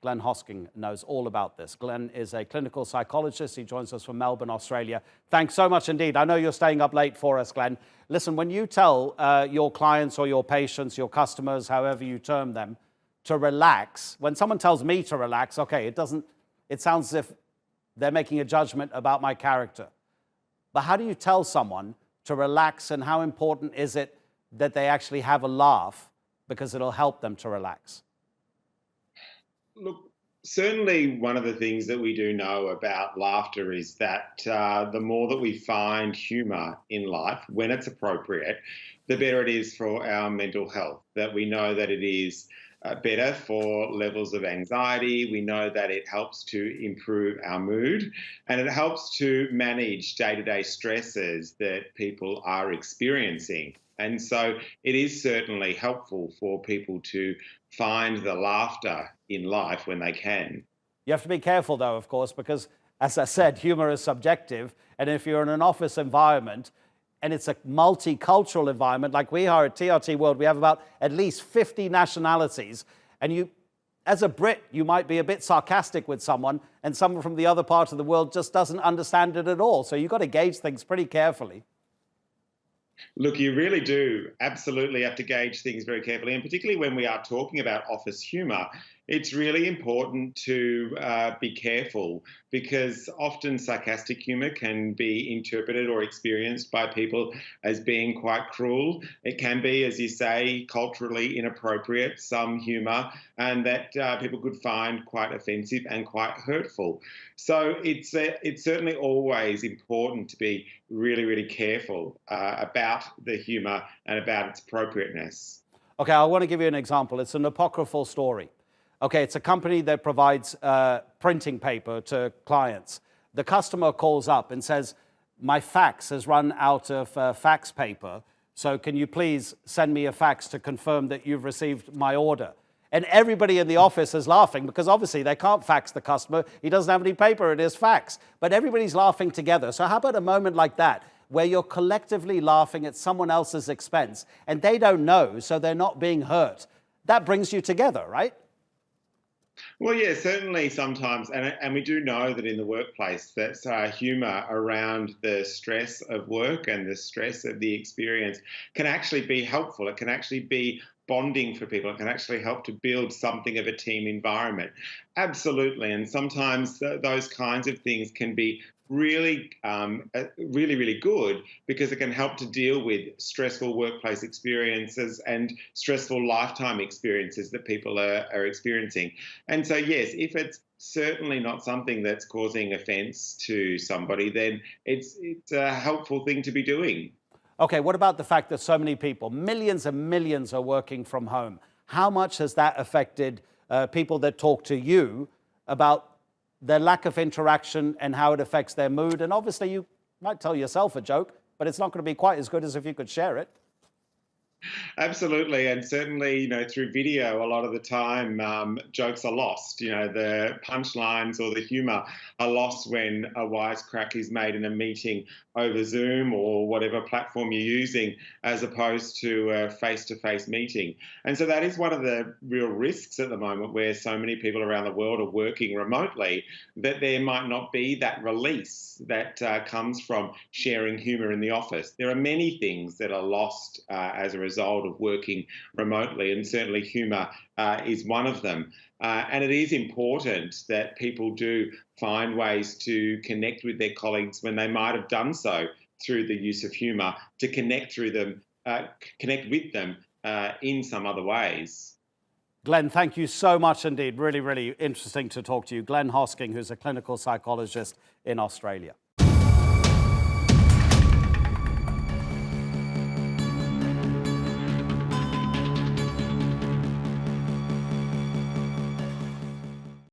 Glen Hosking knows all about this. Glen is a clinical psychologist. He joins us from Melbourne, Australia. Thanks so much indeed. I know you're staying up late for us, Glen. Listen, when you tell your clients or your patients, your customers, however you term them, to relax, when someone tells me to relax, okay, it sounds as if they're making a judgment about my character. But how do you tell someone to relax, and how important is it that they actually have a laugh because it'll help them to relax? Look, certainly one of the things that we do know about laughter is that the more that we find humour in life, when it's appropriate, the better it is for our mental health. That we know that it is better for levels of anxiety. We know that it helps to improve our mood, and it helps to manage day-to-day stresses that people are experiencing. And so it is certainly helpful for people to find the laughter in life when they can. You have to be careful, though, of course, because, as I said, humor is subjective. And if you're in an office environment and it's a multicultural environment, like we are at TRT World, we have about at least 50 nationalities. And you, as a Brit, you might be a bit sarcastic with someone, and someone from the other part of the world just doesn't understand it at all. So you've got to gauge things pretty carefully. Look, you really do absolutely have to gauge things very carefully, and particularly when we are talking about office humour, it's really important to be careful, because often sarcastic humour can be interpreted or experienced by people as being quite cruel. It can be, as you say, culturally inappropriate, some humour, and that people could find quite offensive and quite hurtful. So it's certainly always important to be really, really careful about the humour and about its appropriateness. Okay, I want to give you an example. It's an apocryphal story. Okay, it's a company that provides printing paper to clients. The customer calls up and says, my fax has run out of fax paper, so can you please send me a fax to confirm that you've received my order? And everybody in the office is laughing, because obviously they can't fax the customer. He doesn't have any paper in his fax. But everybody's laughing together. So how about a moment like that, where you're collectively laughing at someone else's expense, and they don't know, so they're not being hurt? That brings you together, right? Well, yeah, certainly sometimes, and we do know that in the workplace, that humour around the stress of work and the stress of the experience can actually be helpful. It can actually be bonding for people. It can actually help to build something of a team environment. Absolutely, and sometimes those kinds of things can be really, really good, because it can help to deal with stressful workplace experiences and stressful lifetime experiences that people are experiencing. And so, yes, if it's certainly not something that's causing offence to somebody, then it's a helpful thing to be doing. Okay, what about the fact that so many people, millions and millions, are working from home? How much has that affected people that talk to you about their lack of interaction and how it affects their mood? And obviously you might tell yourself a joke, but it's not going to be quite as good as if you could share it. Absolutely, and certainly, through video, a lot of the time, jokes are lost. The punchlines or the humour are lost when a wisecrack is made in a meeting over Zoom or whatever platform you're using, as opposed to a face-to-face meeting. And so that is one of the real risks at the moment, where so many people around the world are working remotely, that there might not be that release that comes from sharing humour in the office. There are many things that are lost as a result of working remotely, and certainly humour is one of them. And it is important that people do find ways to connect with their colleagues when they might have done so through the use of humour, to connect with them in some other ways. Glen, thank you so much indeed. Really, really interesting to talk to you. Glen Hosking, who's a clinical psychologist in Australia.